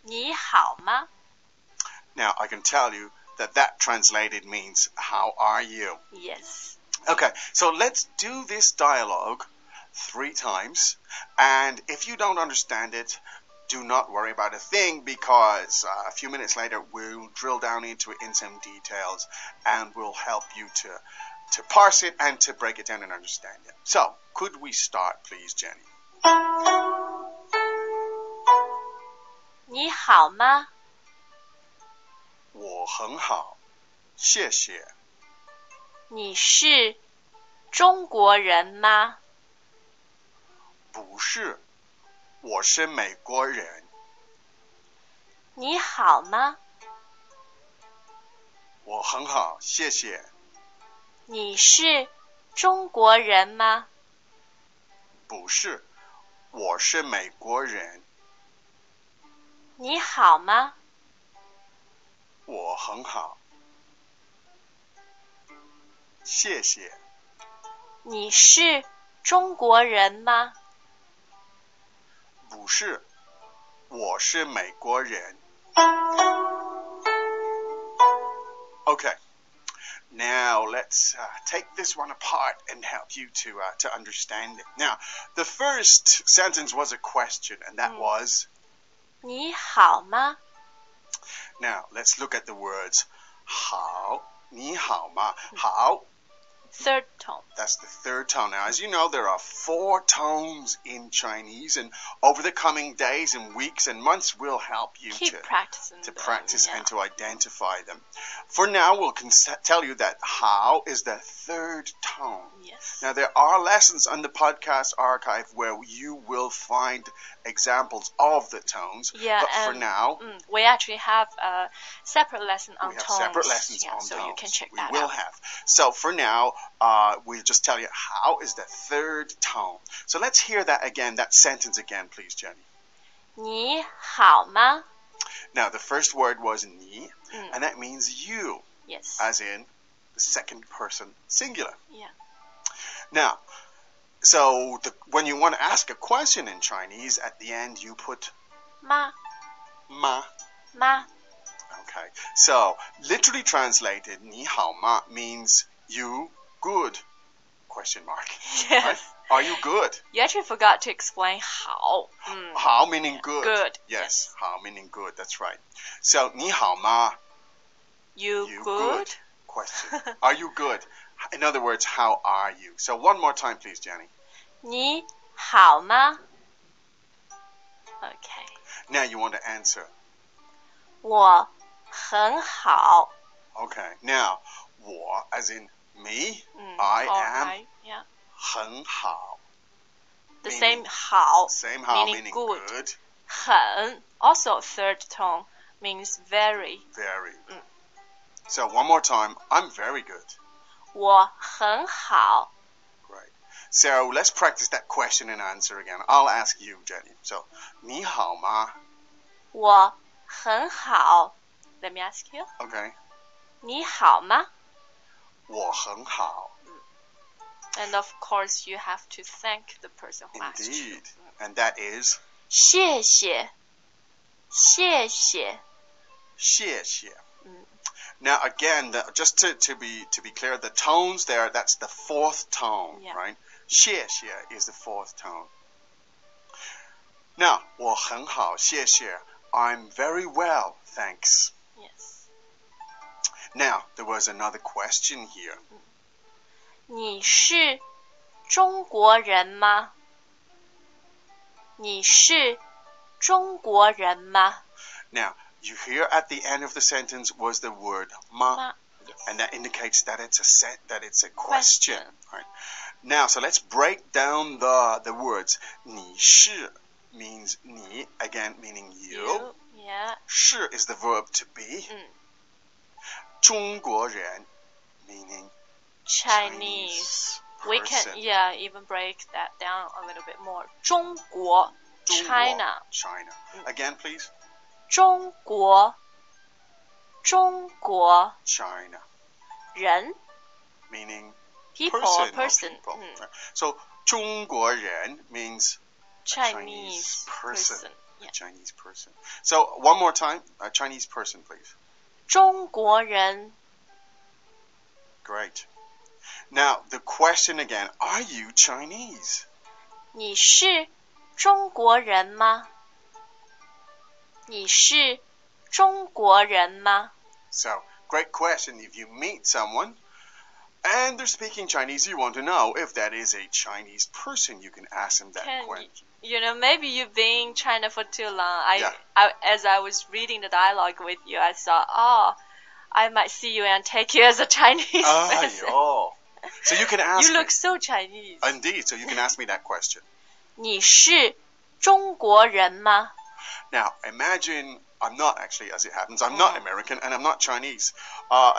你好吗? Now, I can tell you that translated means, how are you? Yes. Okay, so let's do this dialogue 3 times. And if you don't understand it, do not worry about a thing, because a few minutes later we'll drill down into it in some details and we'll help you to parse it and to break it down and understand it. So, could we start, please, Jenny? 你好吗?我很好，谢谢。你是中国人吗? 不是，我是美国人。你好吗?我很好，谢谢。你是中国人吗? 不是，我是美国人。你好吗?我很好，谢谢。你是中国人吗? 不是，我是美国人。Okay, now let's take this one apart and help you to understand it. Now, the first sentence was a question, and that was? 你好吗? Now, let's look at the words. 好，你好吗？好。Third tone. That's the third tone. Now, as you know, there are 4 tones in Chinese, and over the coming days and weeks and months, we'll help you to practice and to identify them. For now, we'll tell you that 好 is the 3rd tone. Yes. Now, there are lessons on the podcast archive where you will find examples of the tones. Yeah, but for now, we actually have a separate lesson on tones. Separate lessons on so tones. You can check we that will out. have. So for now, we'll just tell you how is the 3rd tone. So let's hear that again, that sentence again, please, Jenny. 你好吗? Now, the first word was 你, and that means you. Yes. As in the 2nd person singular. Yeah. Now, so when you want to ask a question in Chinese, at the end you put 吗? ma. Ma. Okay, so literally translated, 你好吗 means you good? Question mark. Yes. Right? Are you good? You actually forgot to explain 好. How meaning good. Good. Yes, how meaning good. That's right. So 你好吗? You good? Question. Are you good? In other words, how are you? So one more time, please, Jenny. 你好吗? Okay. Now you want to answer. 我很好. Okay. Now, 我 as in me, I am. Yeah. 很好. The meaning, same 好. Same 好 meaning good. 很 also third tone means very. Very. So one more time. I'm very good. 我很好. Great. So let's practice that question and answer again. I'll ask you, Jenny. So, 你好吗? 我很好. Let me ask you. Okay. 你好吗? 我很好. And of course, you have to thank the person who asked you. Indeed. And that is? 谢谢. 谢谢. 谢谢. Now again, just to be clear, the tones there, that's the 4th tone, right? 谢谢 is the 4th tone. Now, 我很好，谢谢. I'm very well, thanks. Yes. Now, there was another question here. 你是中国人吗? 你是中国人吗? Now, you hear at the end of the sentence was the word ma, yes. and that indicates that it's a question. Right? Now, so let's break down the words. 你是 means 你, again meaning you. Yeah. 是 is the verb to be. 中国人 meaning Chinese. We can person. even break that down a little bit more. 中国 China. China. Again, please. 中国 China. 人 meaning people person. Or person. So 中国人 means Chinese person. a Chinese person. So one more time, a Chinese person, please. 中国人 Great. Now, the question again, are you Chinese? 你是中国人吗？你是中国人吗？ So, great question. If you meet someone and they're speaking Chinese, you want to know if that is a Chinese person. You can ask them that question. Maybe you've been in China for too long. Yeah. As I was reading the dialogue with you, I thought, I might see you and take you as a Chinese person. Oh. So you can ask You me. look so Chinese. Indeed, so you can ask me that question. 你是中国人吗？ Now, imagine I'm not actually, as it happens, I'm not American and I'm not Chinese.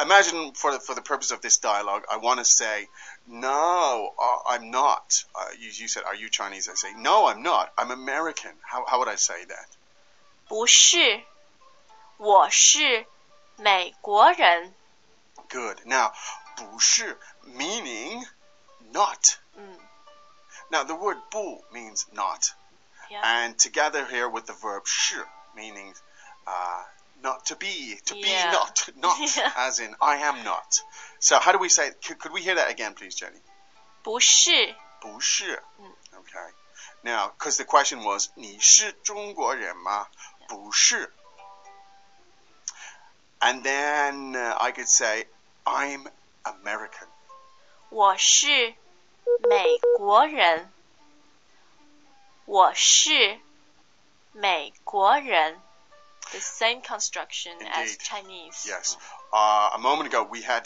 Imagine for the purpose of this dialogue, I want to say, no, I'm not. You said, are you Chinese? I say, no, I'm not. I'm American. How would I say that? 不是，我是美国人。 Good. Now, 不是 meaning not. Now, the word 不 means not. Yeah. And together here with the verb 是 meaning not to be, Yeah. not Yeah. as in I am not. So how do we say, could we hear that again, please, Jenny? 不是，不是. Okay. Now, because the question was, 你是中国人吗? 不是. And then I could say, I'm American. 我是美国人。我是美国人。The same construction as Indeed. Chinese. Yes. A moment ago we had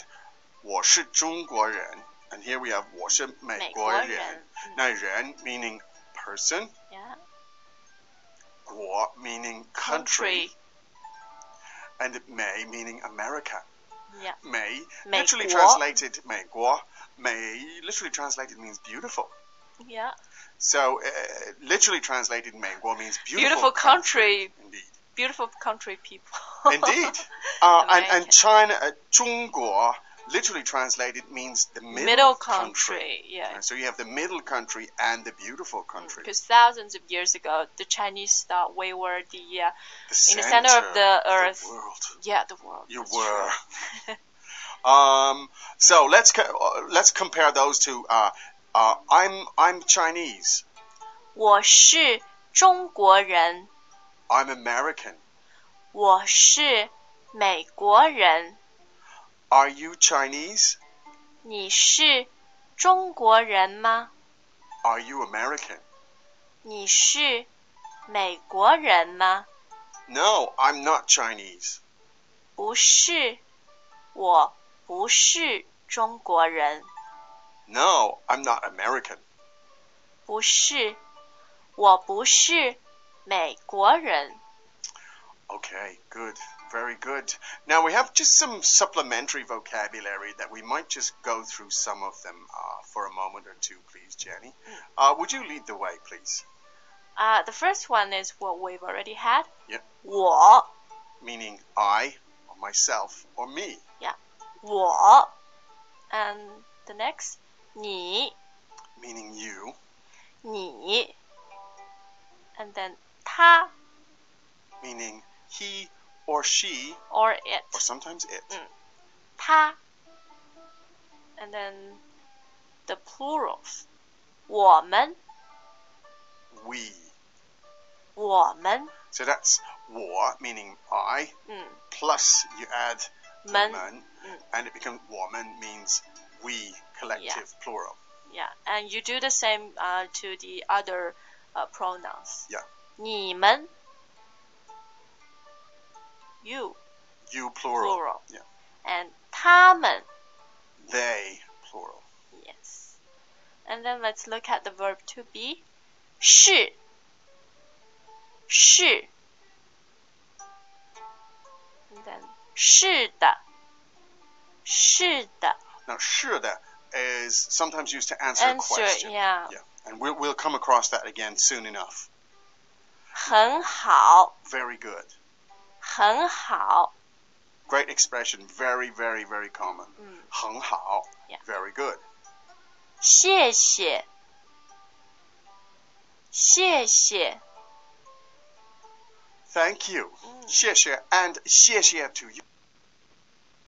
我是中国人, and here we have 我是美国人. 美国人. Now, 人 meaning person, Yeah. 国 meaning country, and 美 meaning America. Yeah. 美 美 literally 国. translated 美国, 美 literally translated means beautiful. Yeah. So literally translated 美国 means Beautiful country. Indeed. Beautiful country people. Indeed. And China, 中国, literally translated means the middle country. Yeah. So you have the middle country and the beautiful country. Because thousands of years ago, the Chinese thought we were The in the center of the earth. The world. Yeah, the world. You That's were. true. So let's compare those two. I'm Chinese. 我是中国人。 I'm American. 我是美国人。 Are you Chinese? 你是中国人吗？ Are you American? 你是美国人吗？ No, I'm not Chinese. 不是，我不是中国人。 No, I'm not American. 不是，我不是美国人。 Okay, good. Very good. Now we have just some supplementary vocabulary that we might just go through some of them for a moment or two, please, Jenny. Would you lead the way, please? The first one is what we've already had. Yeah. 我 Meaning I, or myself, or me. Yeah. 我 And the next, 你 Meaning you. 你 And then 他 Meaning he or she, or it. or sometimes it. 他 And then the plurals. 我们 We. 我们 So that's 我 meaning I, plus you add 们 们, and it becomes 我们 means we, collective, plural. Yeah, and you do the same to the other pronouns. Yeah. 你们 You You, plural. plural. Yeah. And 他们 They, plural. Yes. And then let's look at the verb to be. 是是 And then 是的是的 Now, 是的 is sometimes used to answer a question. Yeah. And we'll come across that again soon enough. 很好 Very good. 很好 Great expression. Very, very, very common. 很好. Yeah. Very good. 谢谢谢谢 Thank you. 谢谢 and 谢谢 to you.